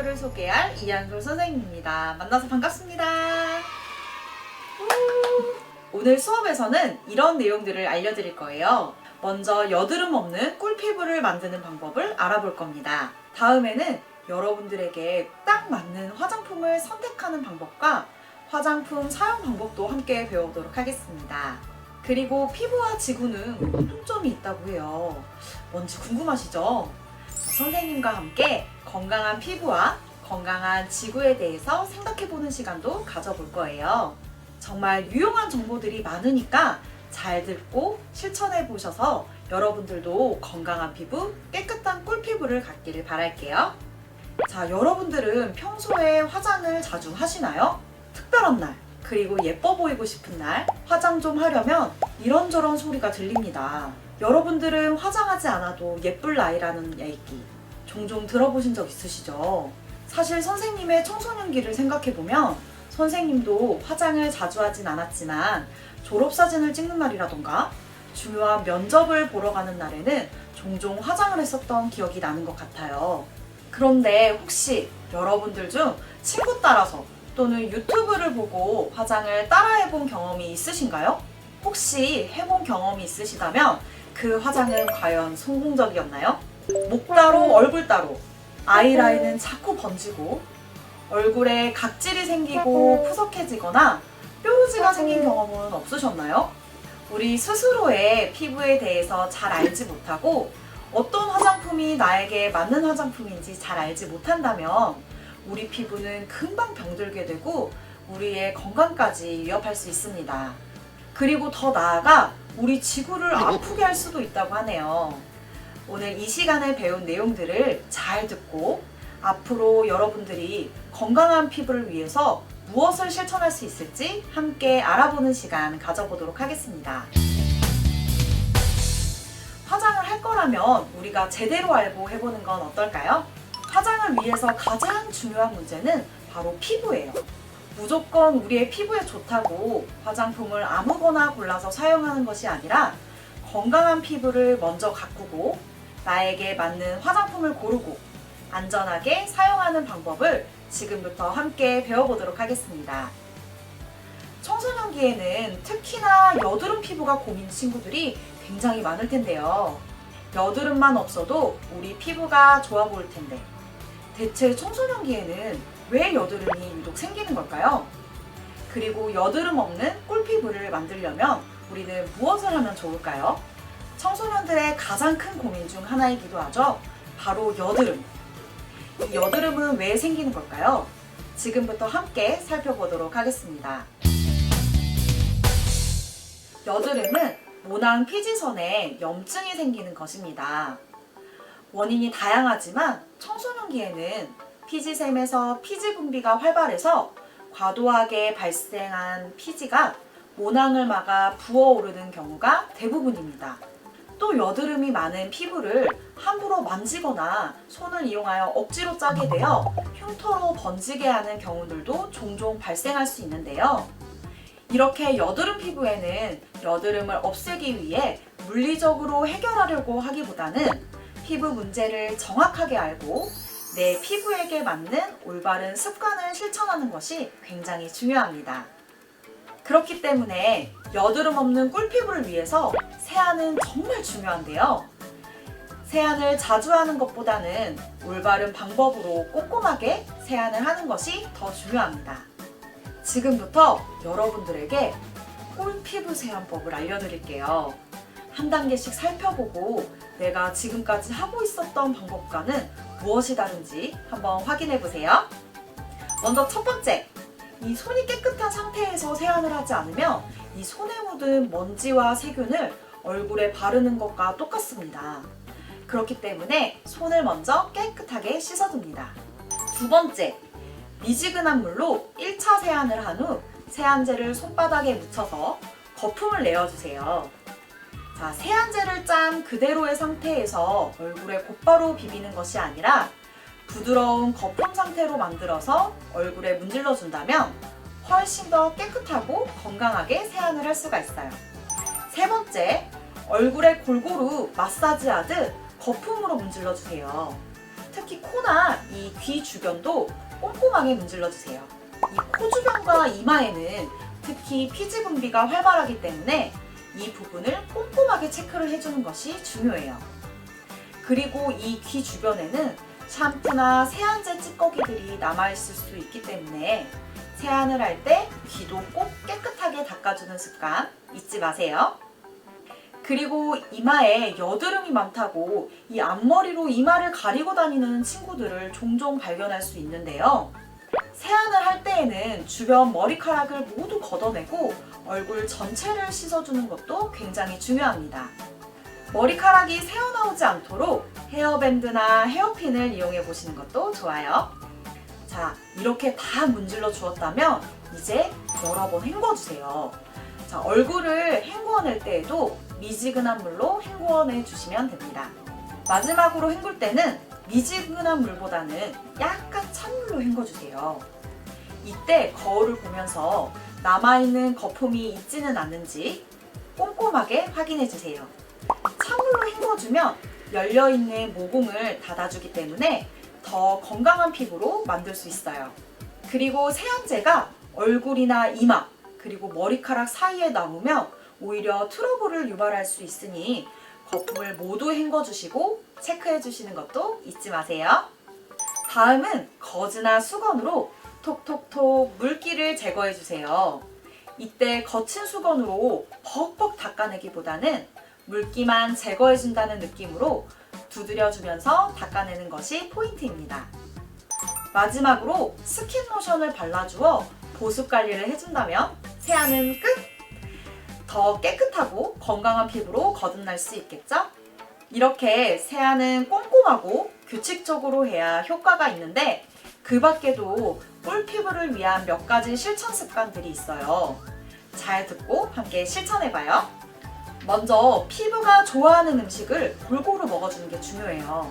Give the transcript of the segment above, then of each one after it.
피부를 소개할 이한솔 선생님입니다. 만나서 반갑습니다. 오늘 수업에서는 이런 내용들을 알려드릴 거예요. 먼저 여드름 없는 꿀피부를 만드는 방법을 알아볼 겁니다. 다음에는 여러분들에게 딱 맞는 화장품을 선택하는 방법과 화장품 사용 방법도 함께 배워보도록 하겠습니다. 그리고 피부와 지구는 공통점이 있다고 해요. 뭔지 궁금하시죠? 선생님과 함께 건강한 피부와 건강한 지구에 대해서 생각해보는 시간도 가져볼 거예요. 정말 유용한 정보들이 많으니까 잘 듣고 실천해보셔서 여러분들도 건강한 피부, 깨끗한 꿀피부를 갖기를 바랄게요. 자, 여러분들은 평소에 화장을 자주 하시나요? 특별한 날, 그리고 예뻐 보이고 싶은 날, 화장 좀 하려면 이런저런 소리가 들립니다. 여러분들은 화장하지 않아도 예쁠 나이라는 얘기 종종 들어보신 적 있으시죠? 사실 선생님의 청소년기를 생각해보면 선생님도 화장을 자주 하진 않았지만 졸업사진을 찍는 날이라던가 중요한 면접을 보러 가는 날에는 종종 화장을 했었던 기억이 나는 것 같아요. 그런데 혹시 여러분들 중 친구 따라서 또는 유튜브를 보고 화장을 따라해본 경험이 있으신가요? 혹시 해본 경험이 있으시다면 그 화장은 과연 성공적이었나요? 목 따로 얼굴 따로 아이라인은 자꾸 번지고 얼굴에 각질이 생기고 푸석해지거나 뾰루지가 생긴 경험은 없으셨나요? 우리 스스로의 피부에 대해서 잘 알지 못하고 어떤 화장품이 나에게 맞는 화장품인지 잘 알지 못한다면 우리 피부는 금방 병들게 되고 우리의 건강까지 위협할 수 있습니다. 그리고 더 나아가 우리 지구를 아프게 할 수도 있다고 하네요. 오늘 이 시간에 배운 내용들을 잘 듣고 앞으로 여러분들이 건강한 피부를 위해서 무엇을 실천할 수 있을지 함께 알아보는 시간 가져보도록 하겠습니다. 화장을 할 거라면 우리가 제대로 알고 해보는 건 어떨까요? 화장을 위해서 가장 중요한 문제는 바로 피부예요. 무조건 우리의 피부에 좋다고 화장품을 아무거나 골라서 사용하는 것이 아니라 건강한 피부를 먼저 가꾸고 나에게 맞는 화장품을 고르고 안전하게 사용하는 방법을 지금부터 함께 배워보도록 하겠습니다. 청소년기에는 특히나 여드름 피부가 고민 친구들이 굉장히 많을 텐데요. 여드름만 없어도 우리 피부가 좋아 보일 텐데 대체 청소년기에는 왜 여드름이 유독 생기는 걸까요? 그리고 여드름 없는 꿀피부를 만들려면 우리는 무엇을 하면 좋을까요? 청소년들의 가장 큰 고민 중 하나이기도 하죠. 바로 여드름. 이 여드름은 왜 생기는 걸까요? 지금부터 함께 살펴보도록 하겠습니다. 여드름은 모낭 피지선에 염증이 생기는 것입니다. 원인이 다양하지만 청소년기에는 피지샘에서 피지 분비가 활발해서 과도하게 발생한 피지가 모낭을 막아 부어오르는 경우가 대부분입니다. 또 여드름이 많은 피부를 함부로 만지거나 손을 이용하여 억지로 짜게 되어 흉터로 번지게 하는 경우들도 종종 발생할 수 있는데요. 이렇게 여드름 피부에는 여드름을 없애기 위해 물리적으로 해결하려고 하기보다는 피부 문제를 정확하게 알고 내 피부에게 맞는 올바른 습관을 실천하는 것이 굉장히 중요합니다. 그렇기 때문에 여드름 없는 꿀피부를 위해서 세안은 정말 중요한데요. 세안을 자주 하는 것보다는 올바른 방법으로 꼼꼼하게 세안을 하는 것이 더 중요합니다. 지금부터 여러분들에게 꿀피부 세안법을 알려드릴게요. 한 단계씩 살펴보고 내가 지금까지 하고 있었던 방법과는 무엇이 다른지 한번 확인해 보세요. 먼저 첫 번째, 이 손이 깨끗한 상태에서 세안을 하지 않으면 이 손에 묻은 먼지와 세균을 얼굴에 바르는 것과 똑같습니다. 그렇기 때문에 손을 먼저 깨끗하게 씻어줍니다. 두 번째, 미지근한 물로 1차 세안을 한 후 세안제를 손바닥에 묻혀서 거품을 내어주세요. 자, 세안제를 짠 그대로의 상태에서 얼굴에 곧바로 비비는 것이 아니라 부드러운 거품 상태로 만들어서 얼굴에 문질러 준다면 훨씬 더 깨끗하고 건강하게 세안을 할 수가 있어요. 세 번째, 얼굴에 골고루 마사지하듯 거품으로 문질러 주세요. 특히 코나 이 귀 주변도 꼼꼼하게 문질러 주세요. 이 코 주변과 이마에는 특히 피지 분비가 활발하기 때문에 이 부분을 꼼꼼하게 체크를 해주는 것이 중요해요. 그리고 이 귀 주변에는 샴푸나 세안제 찌꺼기들이 남아있을 수 있기 때문에 세안을 할 때 귀도 꼭 깨끗하게 닦아주는 습관 잊지 마세요. 그리고 이마에 여드름이 많다고 이 앞머리로 이마를 가리고 다니는 친구들을 종종 발견할 수 있는데요. 세안을 할 때에는 주변 머리카락을 모두 걷어내고 얼굴 전체를 씻어주는 것도 굉장히 중요합니다. 머리카락이 새어나오지 않도록 헤어밴드나 헤어핀을 이용해 보시는 것도 좋아요. 자, 이렇게 다 문질러 주었다면 이제 여러 번 헹궈주세요. 자, 얼굴을 헹구어낼 때에도 미지근한 물로 헹구어내 주시면 됩니다. 마지막으로 헹굴 때는 미지근한 물보다는 약간 찬 물로 헹궈주세요. 이때 거울을 보면서 남아있는 거품이 있지는 않는지 꼼꼼하게 확인해주세요. 찬물로 헹궈주면 열려있는 모공을 닫아주기 때문에 더 건강한 피부로 만들 수 있어요. 그리고 세안제가 얼굴이나 이마 그리고 머리카락 사이에 남으면 오히려 트러블을 유발할 수 있으니 거품을 모두 헹궈주시고 체크해주시는 것도 잊지 마세요. 다음은 거즈나 수건으로 톡톡톡 물기를 제거해주세요. 이때 거친 수건으로 벅벅 닦아내기보다는 물기만 제거해준다는 느낌으로 두드려주면서 닦아내는 것이 포인트입니다. 마지막으로 스킨 로션을 발라주어 보습 관리를 해준다면 세안은 끝! 더 깨끗하고 건강한 피부로 거듭날 수 있겠죠? 이렇게 세안은 꼼꼼하고 규칙적으로 해야 효과가 있는데 그 밖에도 꿀 피부를 위한 몇 가지 실천 습관들이 있어요. 잘 듣고 함께 실천해봐요. 먼저 피부가 좋아하는 음식을 골고루 먹어주는 게 중요해요.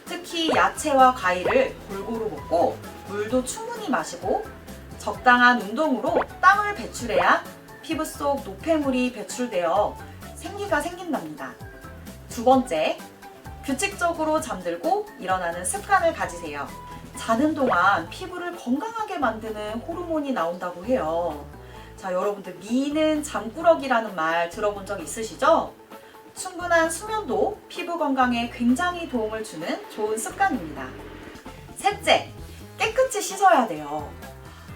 특히 야채와 과일을 골고루 먹고 물도 충분히 마시고 적당한 운동으로 땀을 배출해야 피부 속 노폐물이 배출되어 생기가 생긴답니다. 두 번째, 규칙적으로 잠들고 일어나는 습관을 가지세요. 자는 동안 피부를 건강하게 만드는 호르몬이 나온다고 해요. 자, 여러분들 미는 잠꾸러기라는 말 들어본 적 있으시죠? 충분한 수면도 피부 건강에 굉장히 도움을 주는 좋은 습관입니다. 셋째, 깨끗이 씻어야 돼요.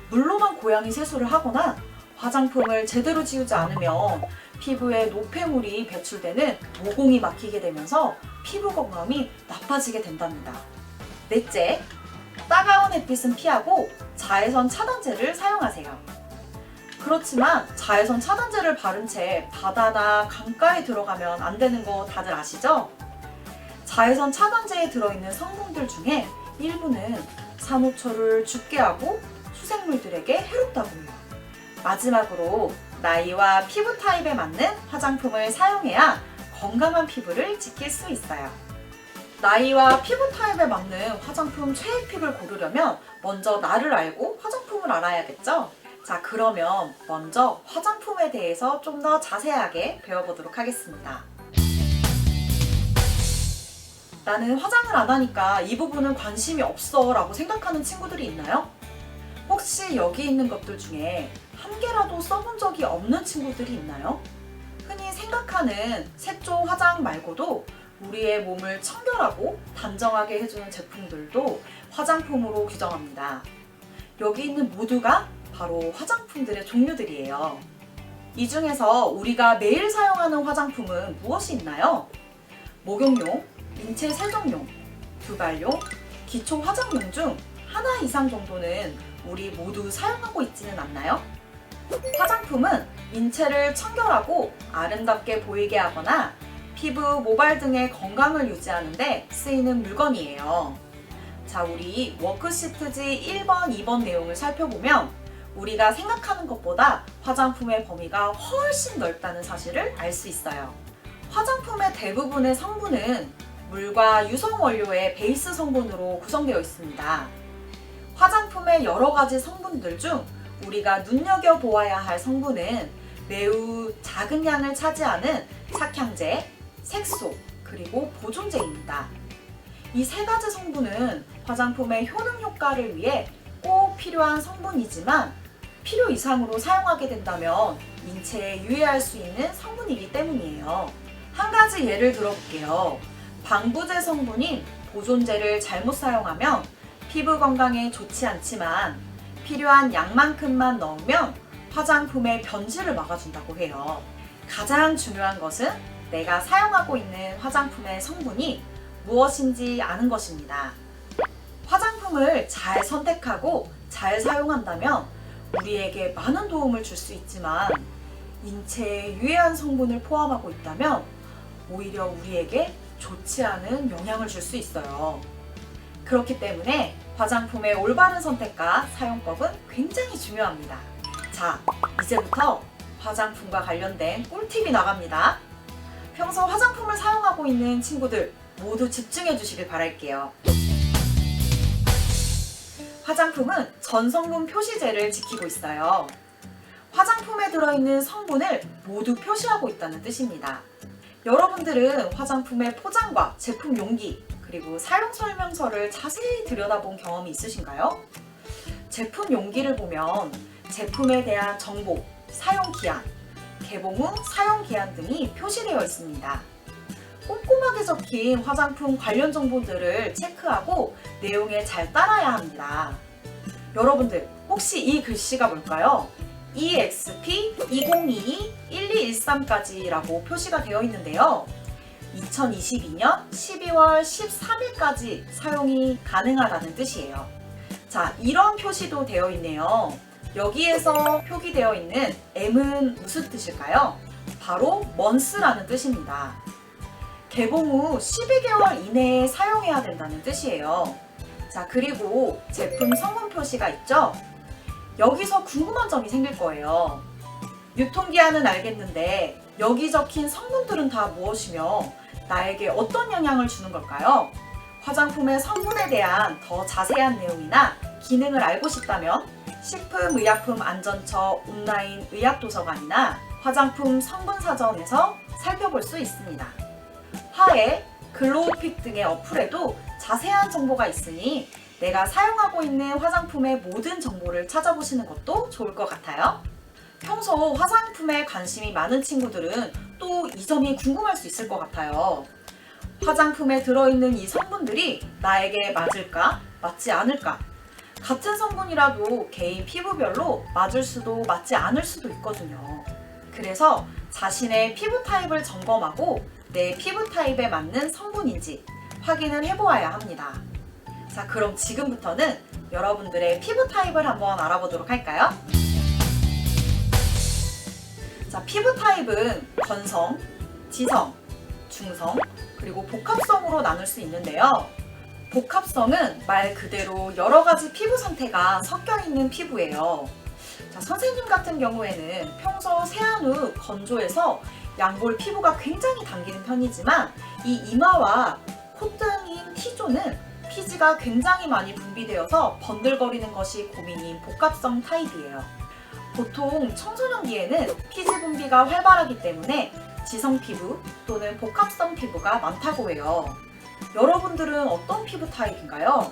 물로만 고양이 세수를 하거나 화장품을 제대로 지우지 않으면 피부에 노폐물이 배출되는 모공이 막히게 되면서 피부 건강이 나빠지게 된답니다. 넷째, 따가운 햇빛은 피하고 자외선 차단제를 사용하세요. 그렇지만 자외선 차단제를 바른 채 바다나 강가에 들어가면 안 되는 거 다들 아시죠? 자외선 차단제에 들어있는 성분들 중에 일부는 산호초를 죽게 하고 수생물들에게 해롭다고 해요. 마지막으로 나이와 피부 타입에 맞는 화장품을 사용해야 건강한 피부를 지킬 수 있어요. 나이와 피부 타입에 맞는 화장품 최애 픽을 고르려면 먼저 나를 알고 화장품을 알아야겠죠? 자, 그러면 먼저 화장품에 대해서 좀 더 자세하게 배워보도록 하겠습니다. 나는 화장을 안 하니까 이 부분은 관심이 없어 라고 생각하는 친구들이 있나요? 혹시 여기 있는 것들 중에 한 개라도 써본 적이 없는 친구들이 있나요? 흔히 생각하는 색조 화장 말고도 우리의 몸을 청결하고 단정하게 해주는 제품들도 화장품으로 규정합니다. 여기 있는 모두가 바로 화장품들의 종류들이에요. 이 중에서 우리가 매일 사용하는 화장품은 무엇이 있나요? 목욕용, 인체 세정용, 두발용, 기초 화장용 중 하나 이상 정도는 우리 모두 사용하고 있지는 않나요? 화장품은 인체를 청결하고 아름답게 보이게 하거나 피부, 모발 등의 건강을 유지하는 데 쓰이는 물건이에요. 자, 우리 워크시트지 1번, 2번 내용을 살펴보면 우리가 생각하는 것보다 화장품의 범위가 훨씬 넓다는 사실을 알 수 있어요. 화장품의 대부분의 성분은 물과 유성 원료의 베이스 성분으로 구성되어 있습니다. 화장품의 여러 가지 성분들 중 우리가 눈여겨보아야 할 성분은 매우 작은 양을 차지하는 착향제, 색소, 그리고 보존제입니다. 이 세 가지 성분은 화장품의 효능 효과를 위해 꼭 필요한 성분이지만 필요 이상으로 사용하게 된다면 인체에 유해할 수 있는 성분이기 때문이에요. 한 가지 예를 들어볼게요. 방부제 성분인 보존제를 잘못 사용하면 피부 건강에 좋지 않지만 필요한 양만큼만 넣으면 화장품의 변질을 막아준다고 해요. 가장 중요한 것은 내가 사용하고 있는 화장품의 성분이 무엇인지 아는 것입니다. 화장품을 잘 선택하고 잘 사용한다면 우리에게 많은 도움을 줄 수 있지만 인체에 유해한 성분을 포함하고 있다면 오히려 우리에게 좋지 않은 영향을 줄 수 있어요. 그렇기 때문에 화장품의 올바른 선택과 사용법은 굉장히 중요합니다. 자, 이제부터 화장품과 관련된 꿀팁이 나갑니다. 평소 화장품을 사용하고 있는 친구들 모두 집중해 주시길 바랄게요. 화장품은 전성분 표시제를 지키고 있어요. 화장품에 들어있는 성분을 모두 표시하고 있다는 뜻입니다. 여러분들은 화장품의 포장과 제품 용기, 그리고 사용 설명서를 자세히 들여다본 경험이 있으신가요? 제품 용기를 보면 제품에 대한 정보, 사용 기한, 개봉 후 사용 기한 등이 표시되어 있습니다. 꼼꼼하게 적힌 화장품 관련 정보들을 체크하고 내용에 잘 따라야 합니다. 여러분들 혹시 이 글씨가 뭘까요? EXP 2022-1213까지 라고 표시가 되어 있는데요. 2022년 12월 13일까지 사용이 가능하다는 뜻이에요. 자, 이런 표시도 되어 있네요. 여기에서 표기되어 있는 M은 무슨 뜻일까요? 바로 months라는 뜻입니다. 개봉 후 12개월 이내에 사용해야 된다는 뜻이에요. 자, 그리고 제품 성분 표시가 있죠? 여기서 궁금한 점이 생길 거예요. 유통기한은 알겠는데 여기 적힌 성분들은 다 무엇이며 나에게 어떤 영향을 주는 걸까요? 화장품의 성분에 대한 더 자세한 내용이나 기능을 알고 싶다면 식품의약품안전처 온라인 의약도서관이나 화장품 성분사전에서 살펴볼 수 있습니다. 화해, 글로우픽 등의 어플에도 자세한 정보가 있으니 내가 사용하고 있는 화장품의 모든 정보를 찾아보시는 것도 좋을 것 같아요. 평소 화장품에 관심이 많은 친구들은 또 이 점이 궁금할 수 있을 것 같아요. 화장품에 들어있는 이 성분들이 나에게 맞을까? 맞지 않을까? 같은 성분이라도 개인 피부별로 맞을 수도 맞지 않을 수도 있거든요. 그래서 자신의 피부 타입을 점검하고 내 피부 타입에 맞는 성분인지 확인을 해보아야 합니다. 자, 그럼 지금부터는 여러분들의 피부 타입을 한번 알아보도록 할까요? 자, 피부 타입은 건성, 지성, 중성, 그리고 복합성으로 나눌 수 있는데요. 복합성은 말 그대로 여러 가지 피부 상태가 섞여 있는 피부예요. 자, 선생님 같은 경우에는 평소 세안 후 건조해서 양볼 피부가 굉장히 당기는 편이지만 이 이마와 콧등인 T존은 피지가 굉장히 많이 분비되어서 번들거리는 것이 고민인 복합성 타입이에요. 보통 청소년기에는 피지 분비가 활발하기 때문에 지성 피부 또는 복합성 피부가 많다고 해요. 여러분들은 어떤 피부 타입인가요?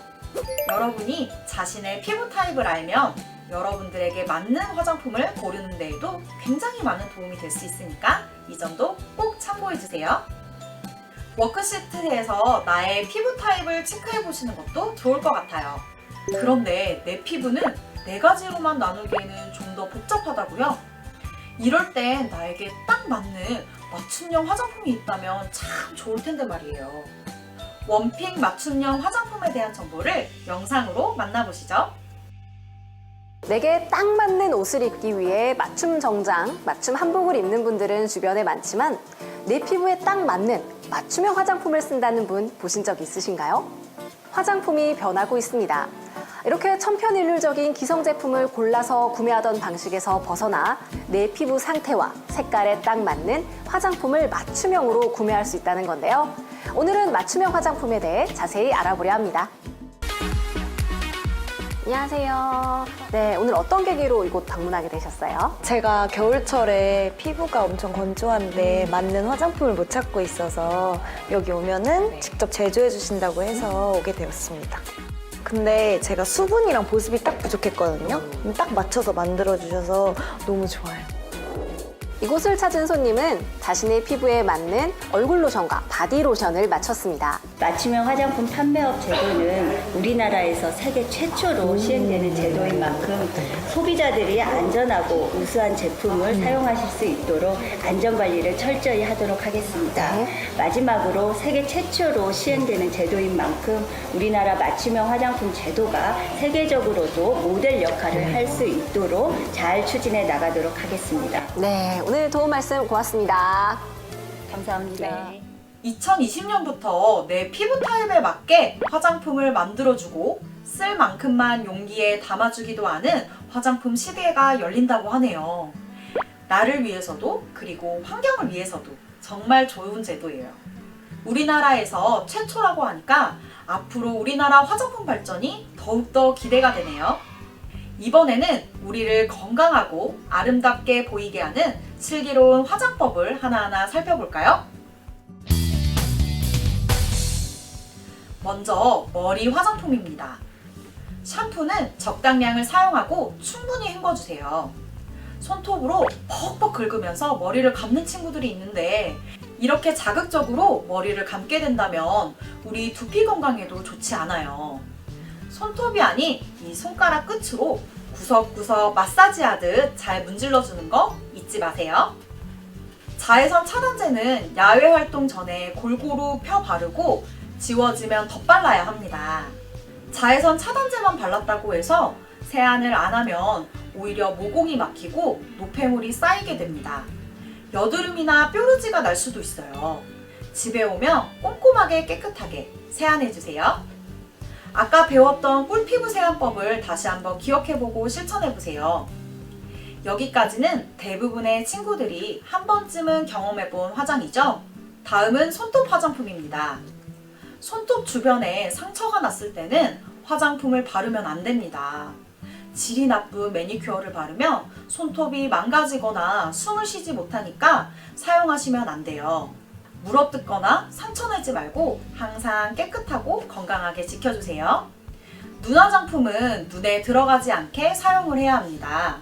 여러분이 자신의 피부 타입을 알면 여러분들에게 맞는 화장품을 고르는 데에도 굉장히 많은 도움이 될 수 있으니까 이 점도 꼭 참고해주세요. 워크시트에서 나의 피부 타입을 체크해 보시는 것도 좋을 것 같아요. 그런데 내 피부는 4가지로만 나누기에는 좀 더 복잡하다고요? 이럴 땐 나에게 딱 맞는 맞춤형 화장품이 있다면 참 좋을 텐데 말이에요. 원픽 맞춤형 화장품에 대한 정보를 영상으로 만나보시죠. 내게 딱 맞는 옷을 입기 위해 맞춤 정장, 맞춤 한복을 입는 분들은 주변에 많지만 내 피부에 딱 맞는 맞춤형 화장품을 쓴다는 분 보신 적 있으신가요? 화장품이 변하고 있습니다. 이렇게 천편일률적인 기성 제품을 골라서 구매하던 방식에서 벗어나 내 피부 상태와 색깔에 딱 맞는 화장품을 맞춤형으로 구매할 수 있다는 건데요. 오늘은 맞춤형 화장품에 대해 자세히 알아보려 합니다. 안녕하세요. 네, 오늘 어떤 계기로 이곳 방문하게 되셨어요? 제가 겨울철에 피부가 엄청 건조한데 맞는 화장품을 못 찾고 있어서 여기 오면은 직접 제조해 주신다고 해서 오게 되었습니다. 근데 제가 수분이랑 보습이 딱 부족했거든요. 딱 맞춰서 만들어 주셔서 너무 좋아요. 이곳을 찾은 손님은 자신의 피부에 맞는 얼굴 로션과 바디 로션을 맞췄습니다. 맞춤형 화장품 판매업 제도는 우리나라에서 세계 최초로 시행되는 제도인 만큼 소비자들이 안전하고 우수한 제품을 사용하실 수 있도록 안전관리를 철저히 하도록 하겠습니다. 마지막으로 세계 최초로 시행되는 제도인 만큼 우리나라 맞춤형 화장품 제도가 세계적으로도 모델 역할을 할 수 있도록 잘 추진해 나가도록 하겠습니다. 네, 오늘 도움 말씀 고맙습니다. 감사합니다. 2020년부터 내 피부 타입에 맞게 화장품을 만들어주고 쓸 만큼만 용기에 담아주기도 하는 화장품 시대가 열린다고 하네요. 나를 위해서도 그리고 환경을 위해서도 정말 좋은 제도예요. 우리나라에서 최초라고 하니까 앞으로 우리나라 화장품 발전이 더욱더 기대가 되네요. 이번에는 우리를 건강하고 아름답게 보이게 하는 슬기로운 화장법을 하나하나 살펴볼까요? 먼저 머리 화장품입니다. 샴푸는 적당량을 사용하고 충분히 헹궈주세요. 손톱으로 퍽퍽 긁으면서 머리를 감는 친구들이 있는데 이렇게 자극적으로 머리를 감게 된다면 우리 두피 건강에도 좋지 않아요. 손톱이 아닌 이 손가락 끝으로 구석구석 마사지하듯 잘 문질러주는 거 잊지 마세요. 자외선 차단제는 야외 활동 전에 골고루 펴 바르고 지워지면 덧발라야 합니다. 자외선 차단제만 발랐다고 해서 세안을 안 하면 오히려 모공이 막히고 노폐물이 쌓이게 됩니다. 여드름이나 뾰루지가 날 수도 있어요. 집에 오면 꼼꼼하게 깨끗하게 세안해주세요. 아까 배웠던 꿀피부 세안법을 다시 한번 기억해보고 실천해보세요. 여기까지는 대부분의 친구들이 한 번쯤은 경험해본 화장이죠? 다음은 손톱 화장품입니다. 손톱 주변에 상처가 났을 때는 화장품을 바르면 안 됩니다. 질이 나쁜 매니큐어를 바르면 손톱이 망가지거나 숨을 쉬지 못하니까 사용하시면 안 돼요. 물어뜯거나 상처 내지 말고 항상 깨끗하고 건강하게 지켜주세요. 눈 화장품은 눈에 들어가지 않게 사용을 해야 합니다.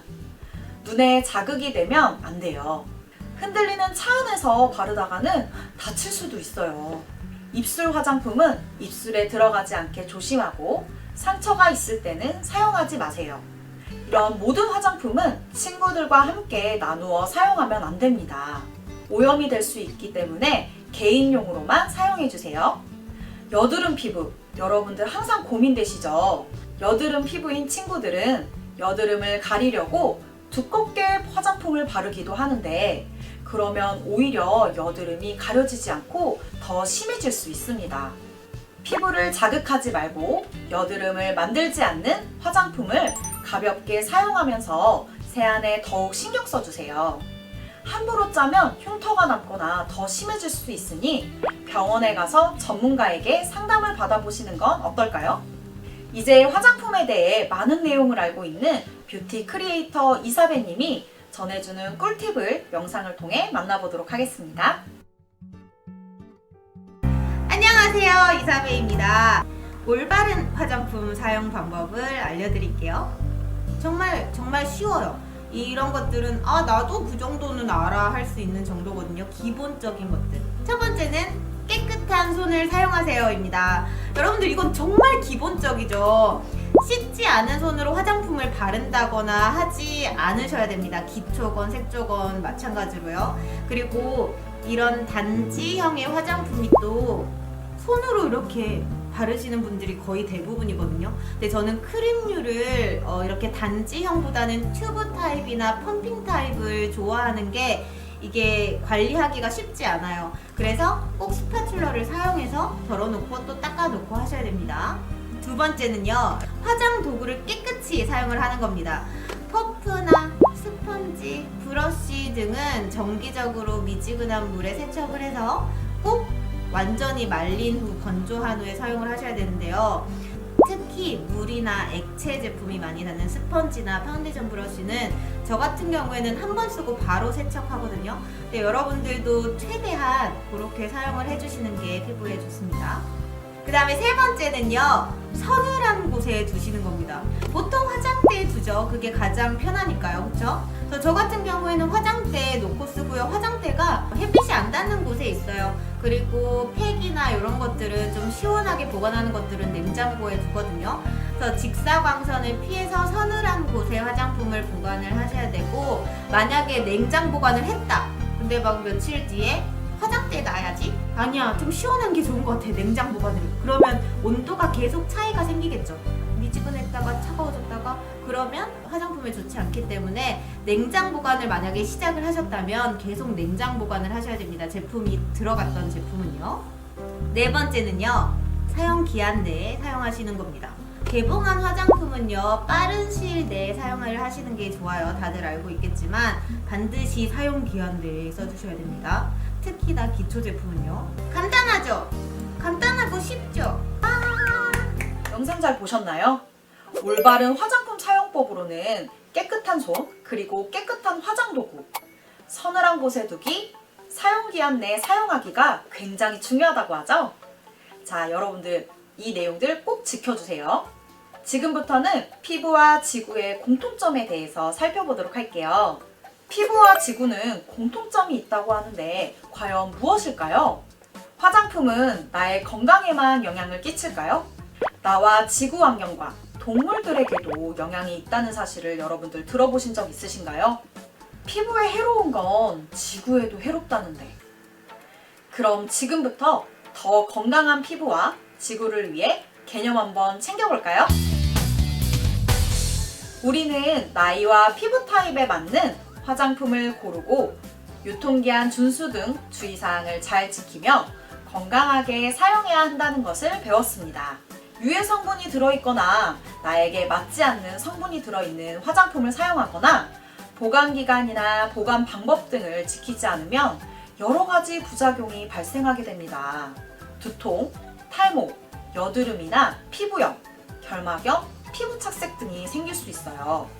눈에 자극이 되면 안 돼요. 흔들리는 차 안에서 바르다가는 다칠 수도 있어요. 입술 화장품은 입술에 들어가지 않게 조심하고 상처가 있을 때는 사용하지 마세요. 이런 모든 화장품은 친구들과 함께 나누어 사용하면 안 됩니다. 오염이 될 수 있기 때문에 개인용으로만 사용해주세요. 여드름 피부, 여러분들 항상 고민되시죠? 여드름 피부인 친구들은 여드름을 가리려고 두껍게 화장품을 바르기도 하는데 그러면 오히려 여드름이 가려지지 않고 더 심해질 수 있습니다. 피부를 자극하지 말고 여드름을 만들지 않는 화장품을 가볍게 사용하면서 세안에 더욱 신경 써주세요. 함부로 짜면 흉터가 남거나 더 심해질 수 있으니 병원에 가서 전문가에게 상담을 받아보시는 건 어떨까요? 이제 화장품에 대해 많은 내용을 알고 있는 뷰티 크리에이터 이사배님이 전해주는 꿀팁을 영상을 통해 만나보도록 하겠습니다. 안녕하세요, 이사배입니다. 올바른 화장품 사용 방법을 알려드릴게요. 정말 쉬워요. 이런 것들은 나도 그 정도는 알아 할 수 있는 정도거든요. 기본적인 것들. 첫 번째는 깨끗한 손을 사용하세요입니다. 여러분들 이건 정말 기본적이죠. 씻지 않은 손으로 화장품을 바른다거나 하지 않으셔야 됩니다. 기초건 색조건 마찬가지로요. 그리고 이런 단지형의 화장품이 또 손으로 이렇게 바르시는 분들이 거의 대부분이거든요. 근데 저는 크림류를 이렇게 단지형보다는 튜브 타입이나 펌핑 타입을 좋아하는 게 이게 관리하기가 쉽지 않아요. 그래서 꼭 스파츌러를 사용해서 덜어놓고 또 닦아놓고 하셔야 됩니다. 두 번째는요, 화장 도구를 깨끗이 사용을 하는 겁니다. 퍼프나 스펀지, 브러쉬 등은 정기적으로 미지근한 물에 세척을 해서 꼭 완전히 말린 후 건조한 후에 사용을 하셔야 되는데요. 특히 특히 물이나 액체 제품이 많이 닿는 스펀지나 파운데이션 브러쉬는 저 같은 경우에는 한 번 쓰고 바로 세척하거든요. 근데 여러분들도 최대한 그렇게 사용을 해주시는 게 피부에 좋습니다. 그 다음에 세 번째는요, 서늘한 곳에 두시는 겁니다. 보통 화장대에 두죠. 그게 가장 편하니까요. 그쵸? 저 같은 경우에는 화장대에 놓고 쓰고요. 화장대가 햇빛이 안 닿는 곳에 있어요. 그리고 팩이나 이런 것들은 좀 시원하게 보관하는 것들은 냉장고에 두거든요. 그래서 직사광선을 피해서 서늘한 곳에 화장품을 보관을 하셔야 되고, 만약에 냉장 보관을 했다. 근데 막 며칠 뒤에 화장대에 놔야지? 아니야, 좀 시원한 게 좋은 것 같아, 냉장 보관을. 그러면 온도가 계속 차이가 생기겠죠. 미지근했다가 차가워졌다가, 그러면 화장품에 좋지 않기 때문에 냉장 보관을 만약에 시작을 하셨다면 계속 냉장 보관을 하셔야 됩니다. 제품이 들어갔던 제품은요. 네 번째는요, 사용 기한 내에 사용하시는 겁니다. 개봉한 화장품은요, 빠른 시일 내에 사용을 하시는 게 좋아요. 다들 알고 있겠지만 반드시 사용 기한 내에 써주셔야 됩니다. 특히나 기초 제품은요. 간단하죠? 간단하고 쉽죠? 영상 잘 보셨나요? 올바른 화장품 사용법으로는 깨끗한 손, 그리고 깨끗한 화장도구, 서늘한 곳에 두기, 사용기한 내에 사용하기가 굉장히 중요하다고 하죠? 자, 여러분들 이 내용들 꼭 지켜주세요. 지금부터는 피부와 지구의 공통점에 대해서 살펴보도록 할게요. 피부와 지구는 공통점이 있다고 하는데 과연 무엇일까요? 화장품은 나의 건강에만 영향을 끼칠까요? 나와 지구 환경과 동물들에게도 영향이 있다는 사실을 여러분들 들어보신 적 있으신가요? 피부에 해로운 건 지구에도 해롭다는데. 그럼 지금부터 더 건강한 피부와 지구를 위해 개념 한번 챙겨볼까요? 우리는 나이와 피부 타입에 맞는 화장품을 고르고 유통기한 준수 등 주의사항을 잘 지키며 건강하게 사용해야 한다는 것을 배웠습니다. 유해 성분이 들어있거나 나에게 맞지 않는 성분이 들어있는 화장품을 사용하거나 보관기간이나 보관 방법 등을 지키지 않으면 여러 가지 부작용이 발생하게 됩니다. 두통, 탈모, 여드름이나 피부염, 결막염, 피부 착색 등이 생길 수 있어요.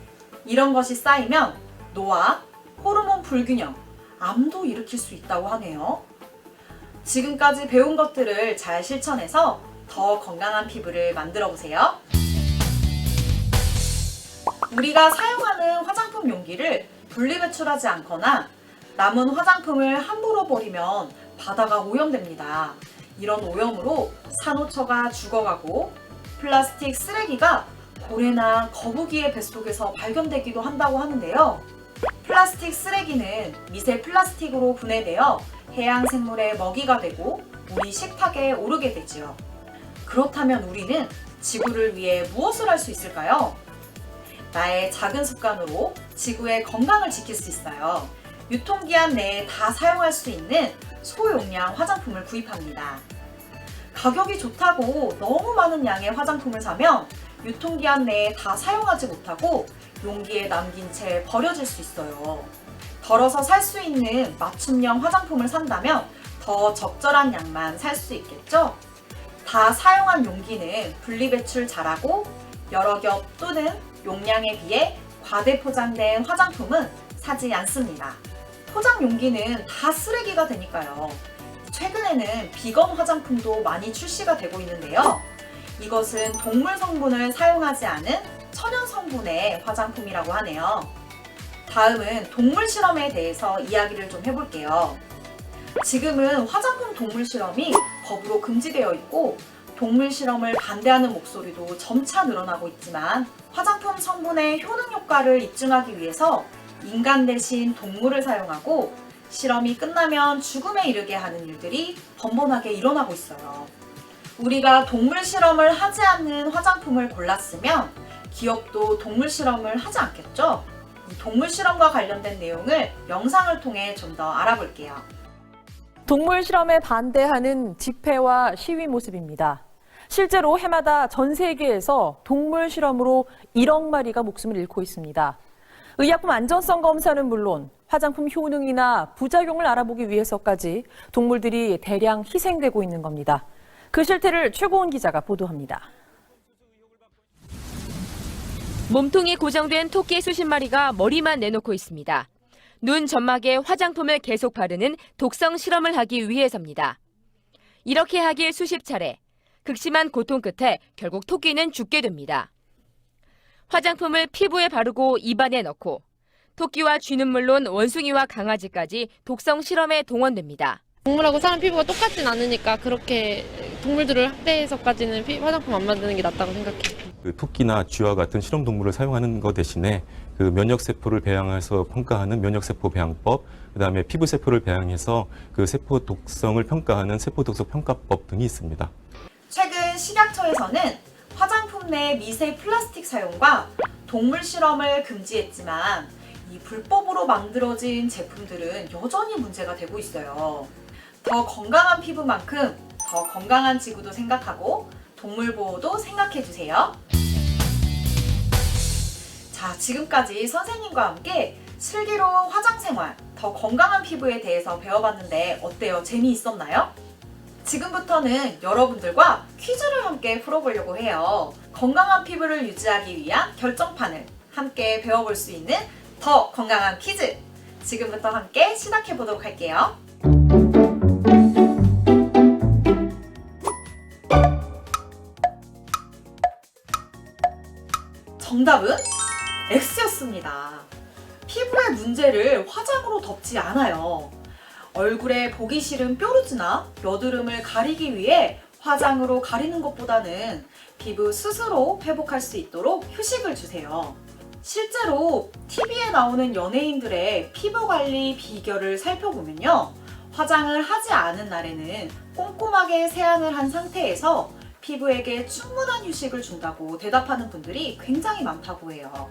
이런 것이 쌓이면 노화, 호르몬 불균형, 암도 일으킬 수 있다고 하네요. 지금까지 배운 것들을 잘 실천해서 더 건강한 피부를 만들어 보세요. 우리가 사용하는 화장품 용기를 분리배출하지 않거나 남은 화장품을 함부로 버리면 바다가 오염됩니다. 이런 오염으로 산호초가 죽어가고 플라스틱 쓰레기가 고래나 거북이의 뱃속에서 발견되기도 한다고 하는데요. 플라스틱 쓰레기는 미세 플라스틱으로 분해되어 해양 생물의 먹이가 되고 우리 식탁에 오르게 되지요. 그렇다면 우리는 지구를 위해 무엇을 할 수 있을까요? 나의 작은 습관으로 지구의 건강을 지킬 수 있어요. 유통기한 내에 다 사용할 수 있는 소용량 화장품을 구입합니다. 가격이 좋다고 너무 많은 양의 화장품을 사면 유통기한 내에 다 사용하지 못하고 용기에 남긴 채 버려질 수 있어요. 덜어서 살 수 있는 맞춤형 화장품을 산다면 더 적절한 양만 살 수 있겠죠? 다 사용한 용기는 분리배출 잘하고 여러 겹 또는 용량에 비해 과대 포장된 화장품은 사지 않습니다. 포장 용기는 다 쓰레기가 되니까요. 최근에는 비건 화장품도 많이 출시가 되고 있는데요. 이것은 동물 성분을 사용하지 않은 천연 성분의 화장품이라고 하네요. 다음은 동물 실험에 대해서 이야기를 좀 해볼게요. 지금은 화장품 동물 실험이 법으로 금지되어 있고 동물 실험을 반대하는 목소리도 점차 늘어나고 있지만 화장품 성분의 효능 효과를 입증하기 위해서 인간 대신 동물을 사용하고 실험이 끝나면 죽음에 이르게 하는 일들이 번번하게 일어나고 있어요. 우리가 동물 실험을 하지 않는 화장품을 골랐으면 기업도 동물 실험을 하지 않겠죠? 이 동물 실험과 관련된 내용을 영상을 통해 좀 더 알아볼게요. 동물 실험에 반대하는 집회와 시위 모습입니다. 실제로 해마다 전 세계에서 동물 실험으로 1억 마리가 목숨을 잃고 있습니다. 의약품 안전성 검사는 물론 화장품 효능이나 부작용을 알아보기 위해서까지 동물들이 대량 희생되고 있는 겁니다. 그 실태를 최고은 기자가 보도합니다. 몸통이 고정된 토끼 수십 마리가 머리만 내놓고 있습니다. 눈 점막에 화장품을 계속 바르는 독성 실험을 하기 위해서입니다. 이렇게 하길 수십 차례. 극심한 고통 끝에 결국 토끼는 죽게 됩니다. 화장품을 피부에 바르고 입안에 넣고 토끼와 쥐는 물론 원숭이와 강아지까지 독성 실험에 동원됩니다. 동물하고 사람 피부가 똑같진 않으니까 그렇게 동물들을 학대해서까지는 화장품 안 만드는 게 낫다고 생각해요. 그 토끼나 쥐와 같은 실험 동물을 사용하는 것 대신에 그 면역 세포를 배양해서 평가하는 면역 세포 배양법, 그다음에 피부 세포를 배양해서 그 세포 독성을 평가하는 세포 독성 평가법 등이 있습니다. 최근 식약처에서는 화장품 내 미세 플라스틱 사용과 동물 실험을 금지했지만 이 불법으로 만들어진 제품들은 여전히 문제가 되고 있어요. 더 건강한 피부만큼 더 건강한 지구도 생각하고 동물 보호도 생각해주세요. 자, 지금까지 선생님과 함께 슬기로운 화장생활, 더 건강한 피부에 대해서 배워봤는데 어때요? 재미있었나요? 지금부터는 여러분들과 퀴즈를 함께 풀어보려고 해요. 건강한 피부를 유지하기 위한 결정판을 함께 배워볼 수 있는 더 건강한 퀴즈! 지금부터 함께 시작해보도록 할게요. 정답은 X였습니다. 피부의 문제를 화장으로 덮지 않아요. 얼굴에 보기 싫은 뾰루지나 여드름을 가리기 위해 화장으로 가리는 것보다는 피부 스스로 회복할 수 있도록 휴식을 주세요. 실제로 TV에 나오는 연예인들의 피부 관리 비결을 살펴보면요. 화장을 하지 않은 날에는 꼼꼼하게 세안을 한 상태에서 피부에게 충분한 휴식을 준다고 대답하는 분들이 굉장히 많다고 해요.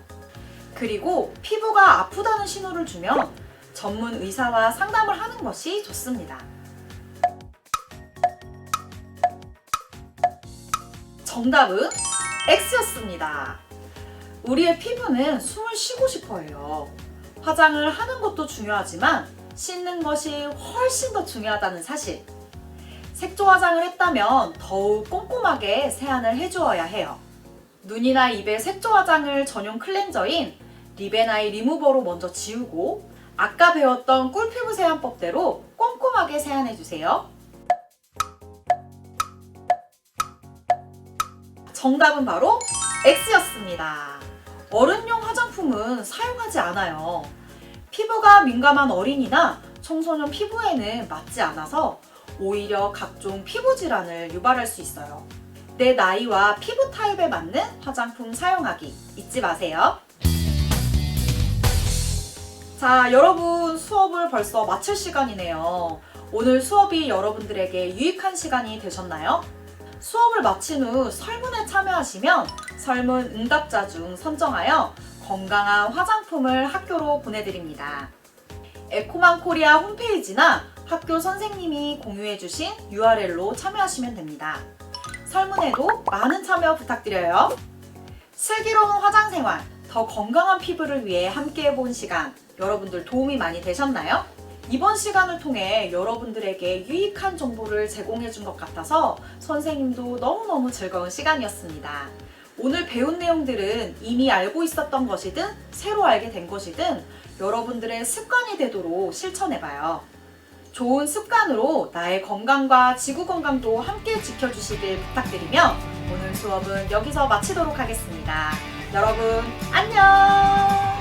그리고 피부가 아프다는 신호를 주면 전문 의사와 상담을 하는 것이 좋습니다. 정답은 X였습니다. 우리의 피부는 숨을 쉬고 싶어 해요. 화장을 하는 것도 중요하지만 씻는 것이 훨씬 더 중요하다는 사실. 색조 화장을 했다면 더욱 꼼꼼하게 세안을 해주어야 해요. 눈이나 입에 색조 화장을 전용 클렌저인 리베나이 리무버로 먼저 지우고 아까 배웠던 꿀피부 세안법대로 꼼꼼하게 세안해주세요. 정답은 바로 X였습니다. 어른용 화장품은 사용하지 않아요. 피부가 민감한 어린이나 청소년 피부에는 맞지 않아서 오히려 각종 피부 질환을 유발할 수 있어요. 내 나이와 피부 타입에 맞는 화장품 사용하기 잊지 마세요. 자, 여러분 수업을 벌써 마칠 시간이네요. 오늘 수업이 여러분들에게 유익한 시간이 되셨나요? 수업을 마친 후 설문에 참여하시면 설문 응답자 중 선정하여 건강한 화장품을 학교로 보내드립니다. 에코맘 코리아 홈페이지나 학교 선생님이 공유해주신 URL로 참여하시면 됩니다. 설문에도 많은 참여 부탁드려요. 슬기로운 화장생활, 더 건강한 피부를 위해 함께 해본 시간, 여러분들 도움이 많이 되셨나요? 이번 시간을 통해 여러분들에게 유익한 정보를 제공해준 것 같아서 선생님도 너무너무 즐거운 시간이었습니다. 오늘 배운 내용들은 이미 알고 있었던 것이든 새로 알게 된 것이든 여러분들의 습관이 되도록 실천해봐요. 좋은 습관으로 나의 건강과 지구 건강도 함께 지켜주시길 부탁드리며 오늘 수업은 여기서 마치도록 하겠습니다. 여러분 안녕!